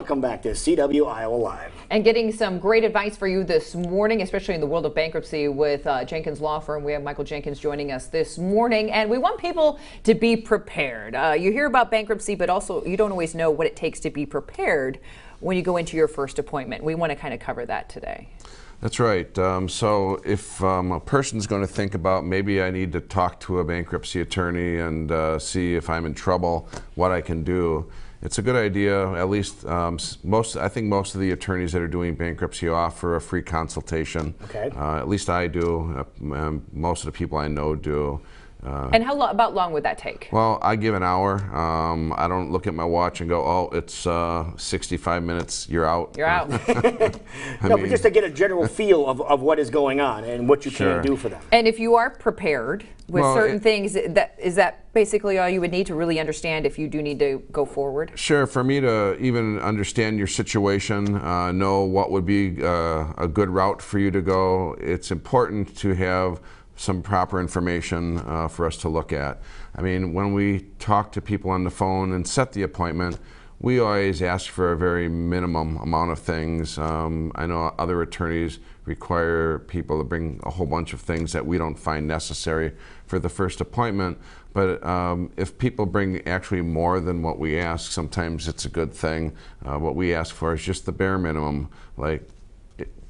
Welcome back to CW Iowa Live. And getting some great advice for you this morning, especially in the world of bankruptcy with Jankins Law Firm. We have Michael Jankins joining us this morning, and we want people to be prepared. You hear about bankruptcy, but also you don't always know what it takes to be prepared when you go into your first appointment. We want to kind of cover that today. That's right. So if a person's going to think about maybe I need to talk to a bankruptcy attorney and see if I'm in trouble, what I can do, it's a good idea. At least I think most of the attorneys that are doing bankruptcy offer a free consultation. Okay. At least I do. Most of the people I know do. And how about long would that take? Well, I give an hour. I don't look at my watch and go, oh, it's 65 minutes, you're out. You're out. But just to get a general feel of what is going on and what you can do for them. And if you are prepared with certain things, is that basically all you would need to really understand if you do need to go forward? Sure. For me to even understand your situation, know what would be a good route for you to go, it's important to have some proper information for us to look at. I mean, when we talk to people on the phone and set the appointment, we always ask for a very minimum amount of things. I know other attorneys require people to bring a whole bunch of things that we don't find necessary for the first appointment. But if people bring actually more than what we ask, sometimes it's a good thing. What we ask for is just the bare minimum, like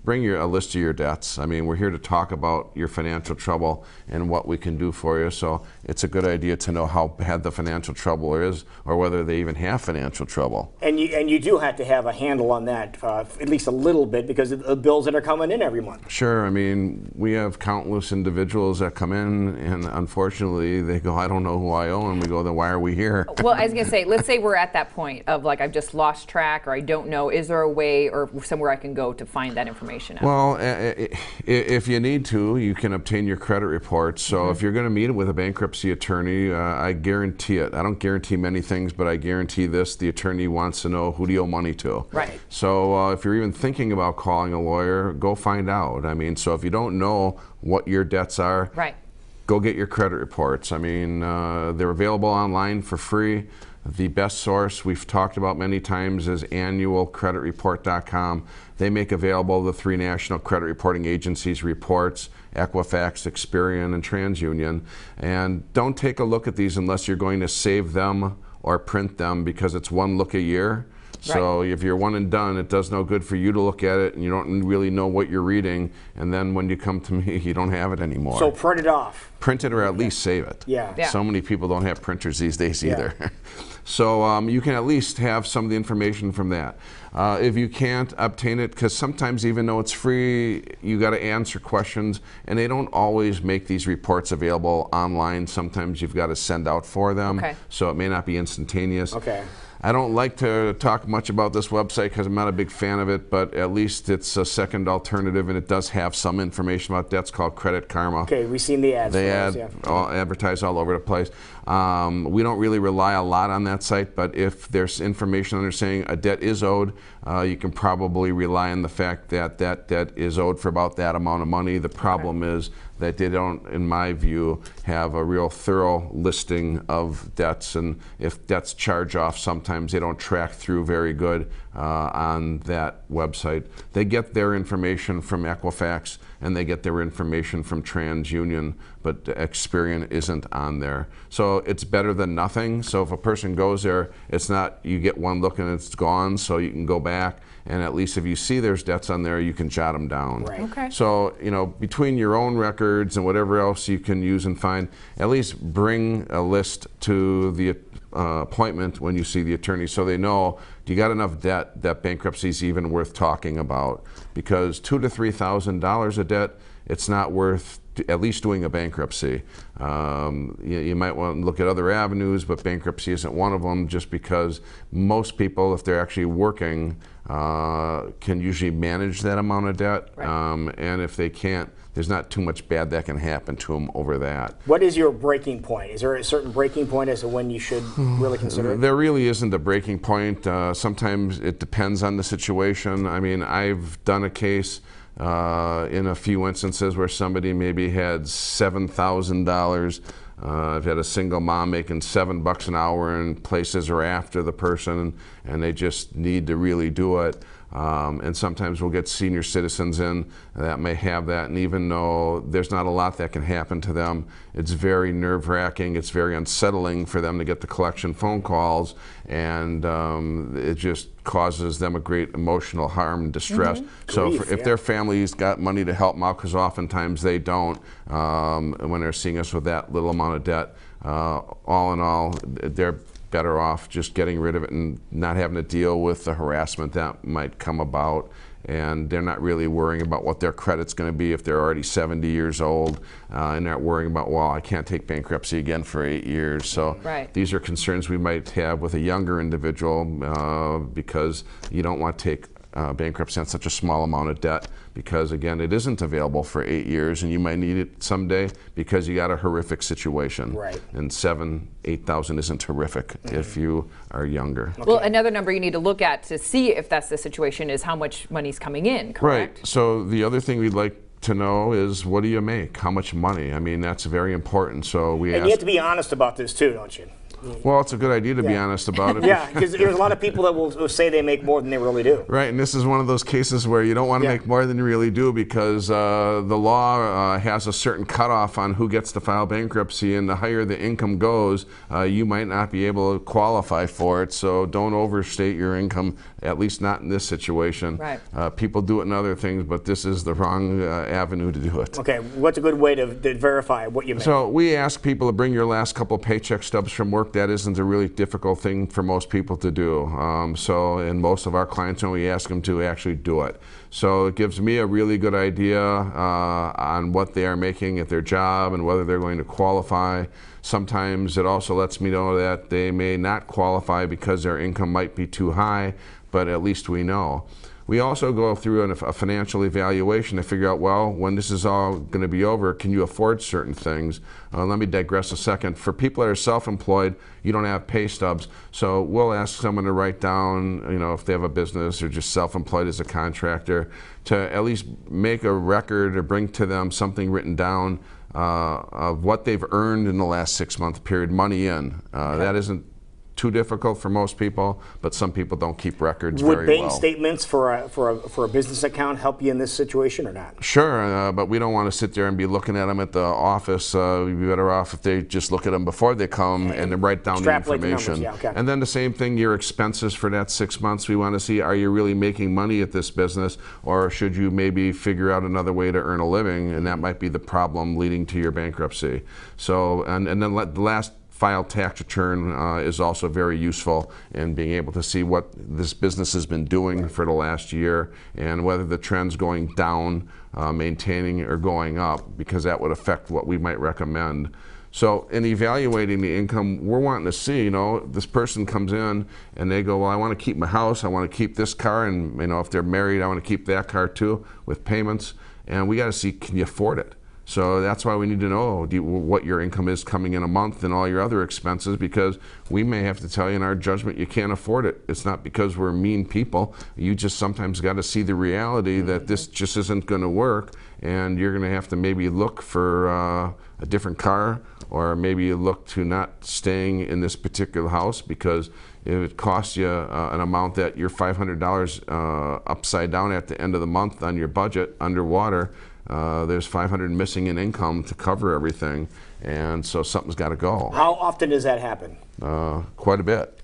bring a list of your debts. I mean, we're here to talk about your financial trouble and what we can do for you. So it's a good idea to know how bad the financial trouble is, or whether they even have financial trouble. And you do have to have a handle on that, at least a little bit, because of the bills that are coming in every month. Sure. I mean, we have countless individuals that come in, and unfortunately, they go, I don't know who I owe, and we go, then why are we here? Well, I was going to say, let's say we're at that point of like, I've just lost track, or I don't know. Is there a way or somewhere I can go to find that information out? Well, if you need to, you can obtain your credit reports. So if you're going to meet with a bankruptcy attorney, I guarantee it. I don't guarantee many things, but I guarantee this: the attorney wants to know who do you owe money to. Right. So if you're even thinking about calling a lawyer, go find out. I mean, so if you don't know what your debts are, right, go get your credit reports. I mean, they're available online for free. The best source we've talked about many times is annualcreditreport.com. They make available the 3 national credit reporting agencies' reports: Equifax, Experian, and TransUnion. And don't take a look at these unless you're going to save them or print them, because it's one look a year. So if you're one and done, it does no good for you to look at it and you don't really know what you're reading, and then when you come to me, you don't have it anymore. So print it off. Print it, or at least save it. Yeah. So many people don't have printers these days either. So you can at least have some of the information from that. If you can't obtain it, because sometimes even though it's free, you got to answer questions, and they don't always make these reports available online. Sometimes you've got to send out for them, so it may not be instantaneous. Okay. I don't like to talk much about this website because I'm not a big fan of it, but at least it's a second alternative, and it does have some information about debts, called Credit Karma. Okay, we've seen the ads. They advertise all over the place. We don't really rely a lot on that site, but if there's information under saying a debt is owed, you can probably rely on the fact that that debt is owed for about that amount of money. The problem is that they don't, in my view, have a real thorough listing of debts, and if debts charge off, sometimes they don't track through very good on that website. They get their information from Equifax, and they get their information from TransUnion, but Experian isn't on there. So it's better than nothing. So if a person goes there, it's not you get one look and it's gone, so you can go back, and at least if you see there's debts on there, you can jot them down. Right. Okay. So, you know, between your own records and whatever else you can use and find, at least bring a list to the appointment when you see the attorney, so they know, do you got enough debt that bankruptcy is even worth talking about? Because $2,000 to $3,000 of debt, it's not worth at least doing a bankruptcy. You might want to look at other avenues, but bankruptcy isn't one of them, just because most people, if they're actually working, can usually manage that amount of debt. Right. And if they can't, there's not too much bad that can happen to them over that. What is your breaking point? Is there a certain breaking point as to when you should really consider it? There really isn't a breaking point. Sometimes it depends on the situation. I mean, I've done a case in a few instances where somebody maybe had $7,000 I've had a single mom making $7 an hour, and places are after the person, and they just need to really do it. And sometimes we'll get senior citizens in that may have that, and even though there's not a lot that can happen to them, it's very nerve-wracking, it's very unsettling for them to get the collection phone calls, and it just causes them a great emotional harm and distress. So if their family's got money to help them out, because oftentimes they don't, when they're seeing us with that little amount of debt, all in all, they're better off just getting rid of it and not having to deal with the harassment that might come about. And they're not really worrying about what their credit's going to be if they're already 70 years old, and they're not worrying about, well, I can't take bankruptcy again for 8 years. So these are concerns we might have with a younger individual, because you don't want to take bankruptcy on such a small amount of debt, because again, it isn't available for 8 years, and you might need it someday because you got a horrific situation. And $8,000 isn't horrific if you are younger. Well, another number you need to look at to see if that's the situation is how much money's coming in, correct? Right. So the other thing we'd like to know is, what do you make? How much money? I mean, that's very important. So we and you have to be honest about this too, don't you? Well, it's a good idea to be honest about it. Yeah, because there's a lot of people that will say they make more than they really do. Right, and this is one of those cases where you don't want to make more than you really do, because the law has a certain cutoff on who gets to file bankruptcy, and the higher the income goes, you might not be able to qualify for it. So don't overstate your income, at least not in this situation. People do it in other things, but this is the wrong avenue to do it. Okay, what's a good way to verify what you make? So we ask people to bring your last couple paycheck stubs from work. That isn't a really difficult thing for most people to do. And most of our clients, we ask them to actually do it. So it gives me a really good idea on what they are making at their job and whether they're going to qualify. Sometimes it also lets me know that they may not qualify because their income might be too high, but at least we know. We also go through a financial evaluation to figure out, well, when this is all going to be over, can you afford certain things? Let me digress a second. For people that are self-employed, you don't have pay stubs, so we'll ask someone to write down, if they have a business or just self-employed as a contractor, to at least make a record or bring to them something written down of what they've earned in the last 6-month period, money in. That isn't too difficult for most people, but some people don't keep records very well. Would bank statements for a business account help you in this situation or not? Sure, but we don't want to sit there and be looking at them at the office. We'd be better off if they just look at them before they come and then write down the information. And then the same thing, your expenses for that 6 months. We want to see, are you really making money at this business, or should you maybe figure out another way to earn a living? And that might be the problem leading to your bankruptcy. So, and then the last filed tax return is also very useful in being able to see what this business has been doing for the last year and whether the trend's going down, maintaining, or going up, because that would affect what we might recommend. So in evaluating the income, we're wanting to see, this person comes in and they go, well, I want to keep my house, I want to keep this car, and if they're married, I want to keep that car too, with payments. And we got to see, can you afford it? So that's why we need to know what your income is coming in a month and all your other expenses, because we may have to tell you in our judgment you can't afford it. It's not because we're mean people. You just sometimes got to see the reality that this just isn't going to work, and you're going to have to maybe look for a different car, or maybe look to not staying in this particular house, because if it costs you an amount that you're $500 upside down at the end of the month on your budget, underwater, there's $500 missing in income to cover everything, and so something's got to go. How often does that happen? Quite a bit.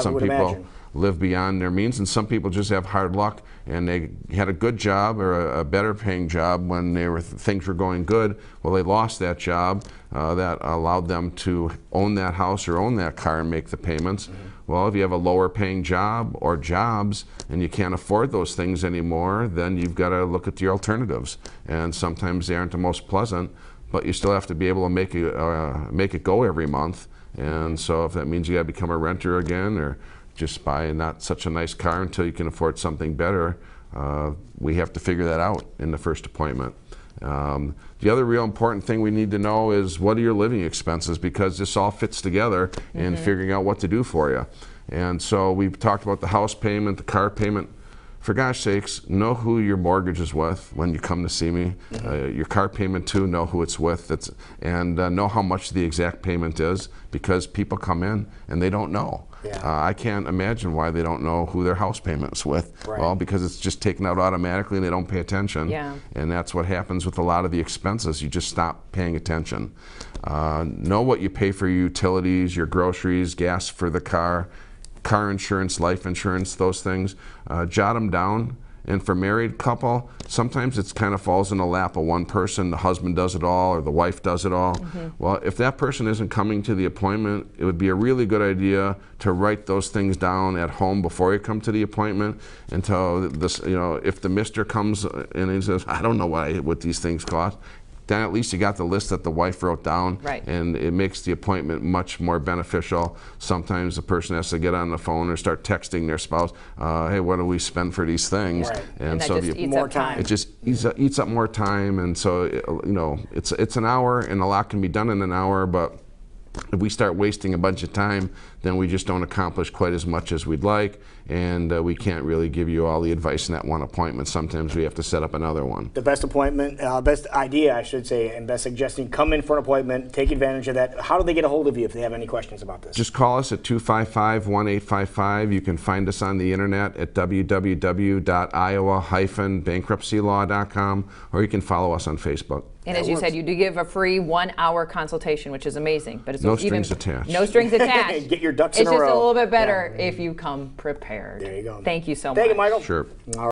Some people live beyond their means, and some people just have hard luck, and they had a good job or a better paying job when things were going good. Well, they lost that job that allowed them to own that house or own that car and make the payments. Well, if you have a lower paying job or jobs and you can't afford those things anymore, then you've got to look at the alternatives. And sometimes they aren't the most pleasant, but you still have to be able to make it go every month. And so if that means you got to become a renter again, or just buy not such a nice car until you can afford something better, we have to figure that out in the first appointment. The other real important thing we need to know is, what are your living expenses, because this all fits together in figuring out what to do for you. And so we've talked about the house payment, the car payment. for gosh sakes, know who your mortgage is with when you come to see me. Your car payment too, know who it's with, and know how much the exact payment is, because people come in and they don't know. Yeah. I can't imagine why they don't know who their house payment's with. Right. Well, because it's just taken out automatically and they don't pay attention. Yeah. And that's what happens with a lot of the expenses. You just stop paying attention. Know what you pay for your utilities, your groceries, gas for the car insurance, life insurance, those things. Jot them down. And for married couple, sometimes it kind of falls in the lap of one person. The husband does it all, or the wife does it all. Well, if that person isn't coming to the appointment, it would be a really good idea to write those things down at home before you come to the appointment. Until this, if the mister comes and he says, "I don't know what these things cost," then at least you got the list that the wife wrote down, right. And it makes the appointment much more beneficial. Sometimes the person has to get on the phone or start texting their spouse, "Hey, what do we spend for these things?" Right. And that so just eats up time. It just eats up more time, and so it's an hour, and a lot can be done in an hour, but if we start wasting a bunch of time, then we just don't accomplish quite as much as we'd like, and we can't really give you all the advice in that one appointment. Sometimes we have to set up another one. The best appointment, best idea, I should say, and best suggesting, come in for an appointment, take advantage of that. How do they get a hold of you if they have any questions about this? Just call us at 255-1855. You can find us on the internet at www.iowa-bankruptcylaw.com, or you can follow us on Facebook. And as you said, you do give a free 1-hour consultation, which is amazing. But it's No strings attached. No strings attached. Get your ducks in a row. It's just a little bit better if you come prepared. There you go. Thank you so much. Thank you, Michael. Sure. All right.